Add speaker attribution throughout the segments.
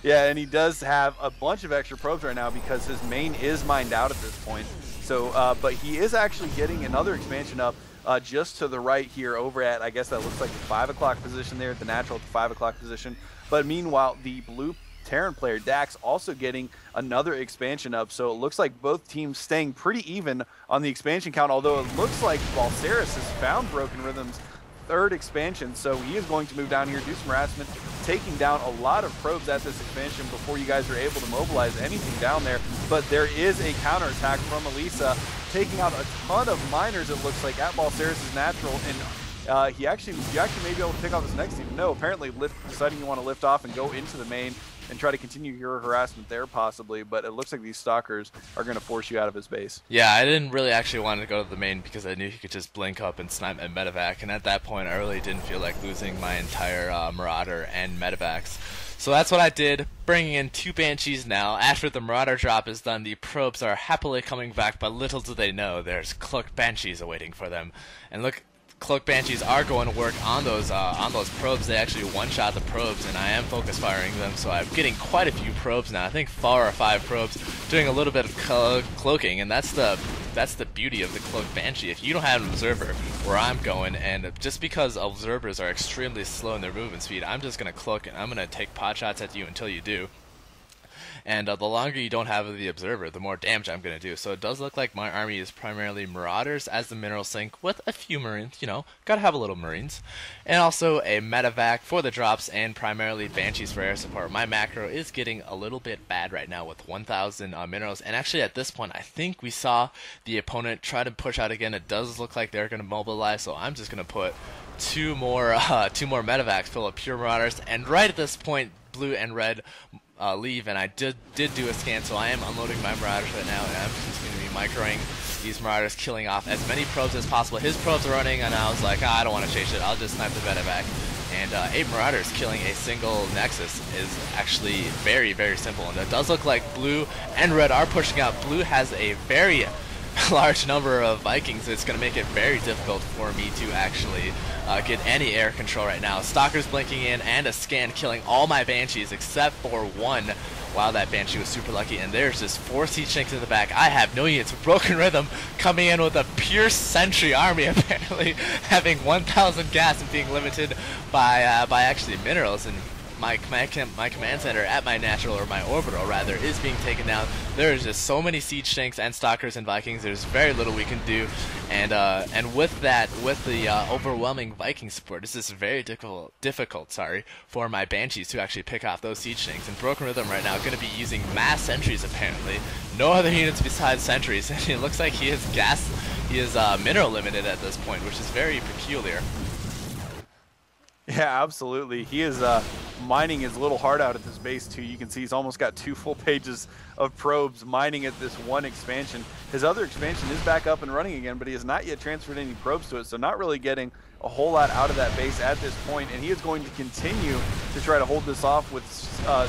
Speaker 1: Yeah, and he does have a bunch of extra probes right now because his main is mined out at this point. So, but he is actually getting another expansion up just to the right here over at, I guess that looks like the 5 o'clock position there, the natural at the 5 o'clock position. But meanwhile, the blue Terran player, Dax, also getting another expansion up. So it looks like both teams staying pretty even on the expansion count, although it looks like Balsaris has found BrokenRhythm's third expansion, so he is going to move down here, do some harassment, taking down a lot of probes at this expansion before you guys are able to mobilize anything down there. But there is a counterattack from ALEEEEEEESA, taking out a ton of miners, it looks like, at Balsaris' natural, and you actually may be able to pick off this next team. No, apparently deciding you want to lift off and go into the main and try to continue your harassment there possibly, but it looks like these stalkers are going to force you out of his base.
Speaker 2: Yeah, I didn't really actually want to go to the main because I knew he could just blink up and snipe my medevac, and at that point I really didn't feel like losing my entire Marauder and medevacs. So that's what I did, bringing in 2 Banshees now. After the Marauder drop is done, the probes are happily coming back, but little do they know there's cloaked Banshees awaiting for them. And look, Cloak Banshees are going to work on those probes. They actually one-shot the probes, and I am focus firing them, so I'm getting quite a few probes now. I think 4 or 5 probes, doing a little bit of cloaking, and that's the beauty of the Cloak Banshee. If you don't have an observer where I'm going, and just because observers are extremely slow in their movement speed, I'm just going to cloak and I'm going to take pot shots at you until you do. And the longer you don't have the observer, the more damage I'm going to do. So it does look like my army is primarily Marauders as the mineral sink with a few Marines, you know, gotta have a little Marines. And also a medevac for the drops and primarily Banshees for air support. My macro is getting a little bit bad right now with 1,000 minerals. And actually at this point, I think we saw the opponent try to push out again. It does look like they're going to mobilize, so I'm just going to put two more medevacs full of pure Marauders. And right at this point, blue and red leave, and I did do a scan, so I am unloading my Marauders right now, and I'm just going to be microing these Marauders, killing off as many probes as possible. His probes are running, and I was like, I don't want to chase it, I'll just snipe the medevac. And 8 Marauders killing a single Nexus is actually very, very simple, and it does look like blue and red are pushing out. Blue has a very large number of Vikings. It's going to make it very difficult for me to actually get any air control right now. Stalkers blinking in and a scan killing all my Banshees except for one. Wow, that Banshee was super lucky, and there's just 4 siege tanks in the back. I have no units. BrokenRhythm coming in with a pure sentry army, apparently having 1,000 gas and being limited by actually minerals. And my command center at my natural, or my orbital rather, is being taken down. There's just so many siege tanks and stalkers and Vikings. There's very little we can do, and with the overwhelming Viking support, this is very difficult for my Banshees to actually pick off those siege tanks. And BrokenRhythm right now going to be using mass sentries apparently. No other units besides sentries, and it looks like he is mineral limited at this point, which is very peculiar.
Speaker 1: Yeah, absolutely. He is mining his little heart out at this base too. You can see he's almost got 2 full pages of probes mining at this one expansion. His other expansion is back up and running again, but he has not yet transferred any probes to it, so not really getting a whole lot out of that base at this point. And he is going to continue to try to hold this off with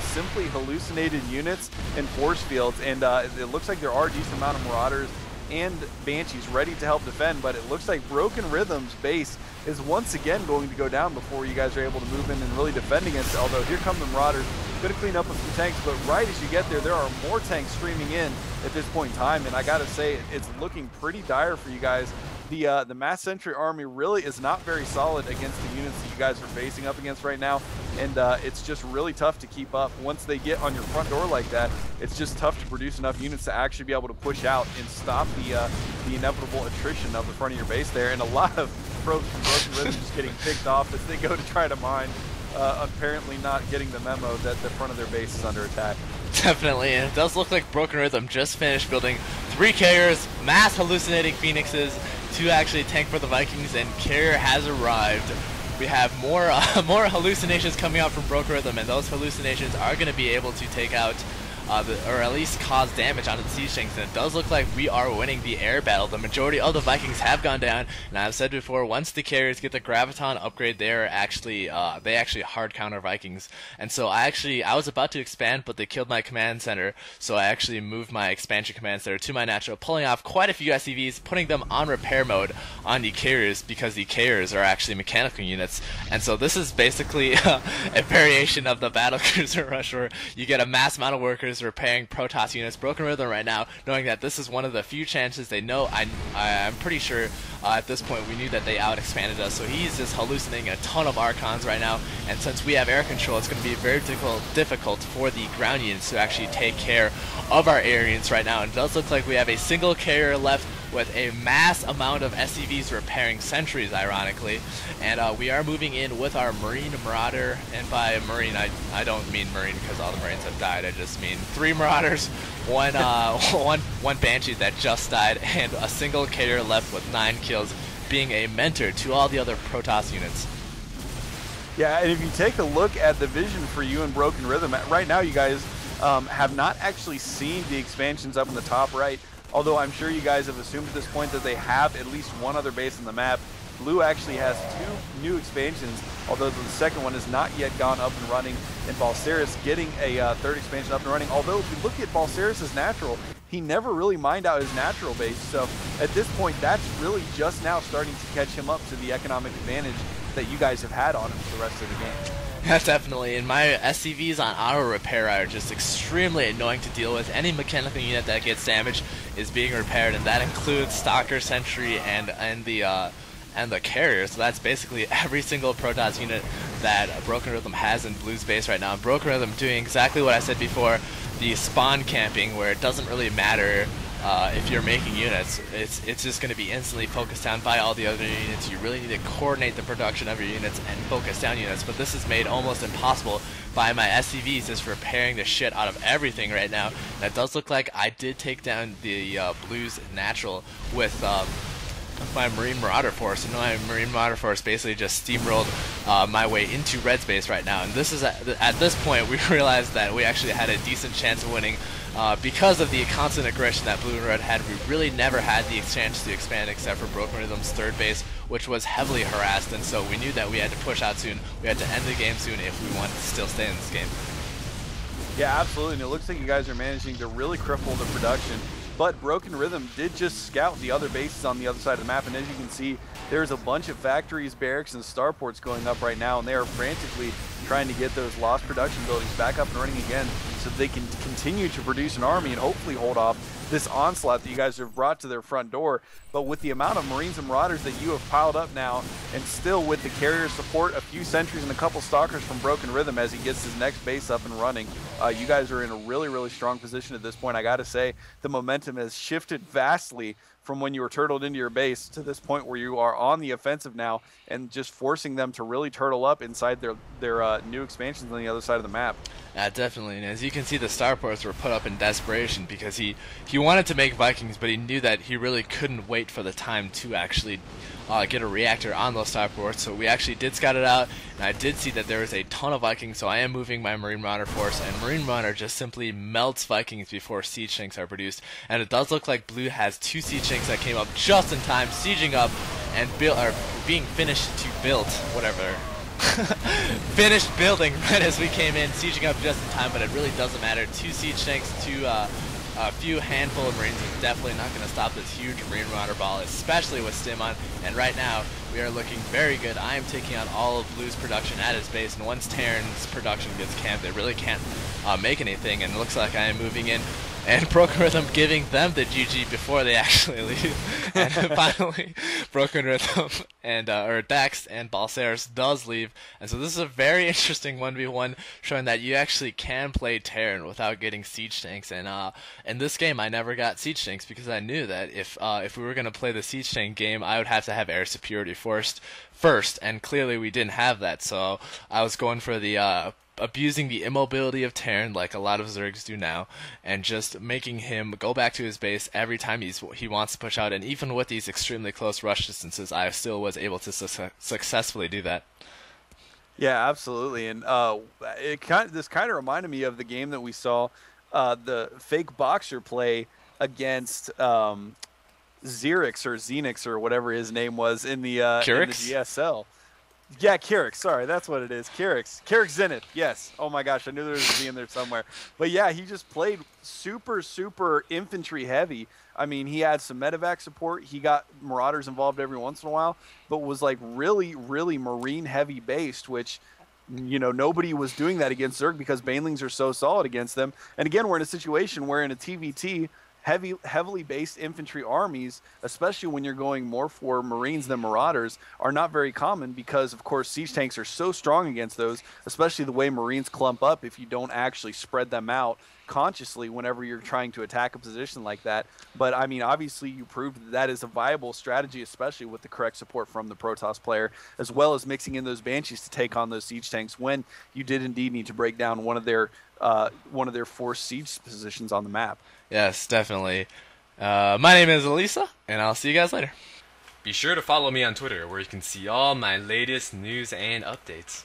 Speaker 1: simply hallucinated units and force fields. And it looks like there are a decent amount of Marauders and Banshees ready to help defend, but it looks like BrokenRhythm's base is once again going to go down before you guys are able to move in and really defend against it. Although here come the Marauders, going to clean up a few tanks, but right as you get there are more tanks streaming in at this point in time, and I gotta say, it's looking pretty dire for you guys. The mass sentry army really is not very solid against the units that you guys are facing up against right now, and it's just really tough to keep up. Once they get on your front door like that, it's just tough to produce enough units to actually be able to push out and stop the inevitable attrition of the front of your base there. And a lot of probes from BrokenRhythm just getting picked off as they go to try to mine, apparently not getting the memo that the front of their base is under attack.
Speaker 2: Definitely, and it does look like BrokenRhythm just finished building 3 carriers, mass hallucinating phoenixes to actually tank for the Vikings, and carrier has arrived. We have more hallucinations coming out from BrokenRhythm, and those hallucinations are going to be able to take out or at least cause damage onto the Siege Tanks, and it does look like we are winning the air battle. The majority of the Vikings have gone down, and I've said before, once the carriers get the Graviton upgrade, they actually hard counter Vikings. And so I was about to expand, but they killed my command center, so I actually moved my expansion command center to my natural, pulling off quite a few SCVs, putting them on repair mode on the carriers, because the carriers are actually mechanical units. And so this is basically a variation of the battle cruiser rush, where you get a mass amount of workers repairing Protoss units. BrokenRhythm right now, knowing that this is one of the few chances they know, I'm pretty sure at this point we knew that they out-expanded us, so he's just hallucinating a ton of Archons right now, and since we have air control, it's going to be very difficult for the ground units to actually take care of our air units right now. And it does look like we have a single carrier left with a mass amount of SCVs repairing sentries, ironically. And we are moving in with our Marine Marauder, and by Marine, I don't mean Marine because all the Marines have died, I just mean 3 Marauders, one Banshee that just died, and a single carrier left with 9 kills, being a mentor to all the other Protoss units.
Speaker 1: Yeah, and if you take a look at the vision for you in BrokenRhythm, right now you guys have not actually seen the expansions up in the top right, although I'm sure you guys have assumed at this point that they have at least one other base on the map. Blue actually has 2 new expansions, although the second one has not yet gone up and running, and Balsaris getting a 3rd expansion up and running. Although if you look at Balsaris' natural, he never really mined out his natural base, so at this point that's really just now starting to catch him up to the economic advantage that you guys have had on him for the rest of the game.
Speaker 2: Yeah, definitely, and my SCVs on auto repair are just extremely annoying to deal with. Any mechanical unit that gets damaged is being repaired, and that includes Stalker, Sentry, and the carrier. So that's basically every single Protoss unit that BrokenRhythm has in Blue's base right now. And BrokenRhythm doing exactly what I said before, the spawn camping, where it doesn't really matter if you're making units, it's just going to be instantly focused down by all the other units. You really need to coordinate the production of your units and focus down units, but this is made almost impossible by my SCVs just repairing the shit out of everything right now. That does look like I did take down the Blues natural with my Marine Marauder force, and my Marine Marauder force basically just steamrolled my way into Red's base right now. And this is at this point we realized that we actually had a decent chance of winning because of the constant aggression that Blue and Red had. We really never had the chance to expand except for BrokenRhythm's 3rd base, which was heavily harassed, and so we knew that we had to push out soon. We had to end the game soon if we wanted to still stay in this game.
Speaker 1: Yeah, absolutely, and it looks like you guys are managing to really cripple the production. But BrokenRhythm did just scout the other bases on the other side of the map, and as you can see, there's a bunch of factories, barracks, and starports going up right now, and they are frantically trying to get those lost production buildings back up and running again so they can continue to produce an army and hopefully hold off this onslaught that you guys have brought to their front door. But with the amount of Marines and Marauders that you have piled up now, and still with the carrier support, a few sentries, and a couple stalkers from BrokenRhythm as he gets his next base up and running, you guys are in a really, really strong position at this point. I gotta say, the momentum has shifted vastly from when you were turtled into your base to this point where you are on the offensive now and just forcing them to really turtle up inside their new expansions on the other side of the map.
Speaker 2: Yeah, definitely. And as you can see, the starports were put up in desperation because he wanted to make Vikings, but he knew that he really couldn't wait for the time to actually get a reactor on those starports. So we actually did scout it out, and I did see that there was a ton of Vikings, so I am moving my Marine Marauder force, and Marine Marauder just simply melts Vikings before siege tanks are produced. And it does look like Blue has 2 siege tanks that came up just in time, sieging up and being finished to build, whatever. Finished building right as we came in, sieging up just in time, but it really doesn't matter. 2 siege tanks, a few handful of Marines is definitely not going to stop this huge Marine Marauder ball, especially with Stim on. And right now, we are looking very good. I am taking on all of Blue's production at his base, and once Terran's production gets camped, they really can't make anything, and it looks like I am moving in. And BrokenRhythm giving them the GG before they actually leave. And finally, BrokenRhythm and or DaXs and Balsaris does leave. And so this is a very interesting 1v1, showing that you actually can play Terran without getting siege tanks. And in this game, I never got siege tanks because I knew that if we were going to play the siege tank game, I would have to have air superiority first, and clearly we didn't have that. So I was going for the abusing the immobility of Terran like a lot of Zergs do now, and just making him go back to his base every time he wants to push out. And even with these extremely close rush distances, I still was able to successfully do that.
Speaker 1: Yeah, absolutely. And this kind of reminded me of the game that we saw the fake boxer play against Xerix or Xenix or whatever his name was in the GSL. Yeah, Kyrix. Sorry, that's what it is. Kyrix Zenith. Yes. Oh my gosh, I knew there was a Z in there somewhere. But yeah, he just played super infantry heavy. I mean, he had some medevac support. He got Marauders involved every once in a while, but was like really Marine heavy based, which, you know, nobody was doing that against Zerg because Banelings are so solid against them. And again, we're in a situation where in a TVT, heavily based infantry armies, especially when you're going more for Marines than Marauders, are not very common because, of course, siege tanks are so strong against those, especially the way Marines clump up if you don't actually spread them out consciously whenever you're trying to attack a position like that. But, I mean, obviously you proved that that is a viable strategy, especially with the correct support from the Protoss player, as well as mixing in those Banshees to take on those siege tanks when you did indeed need to break down one of their forced siege positions on the map.
Speaker 2: Yes, definitely. My name is ALEEEEEEESA, and I'll see you guys later.
Speaker 3: Be sure to follow me on Twitter, where you can see all my latest news and updates.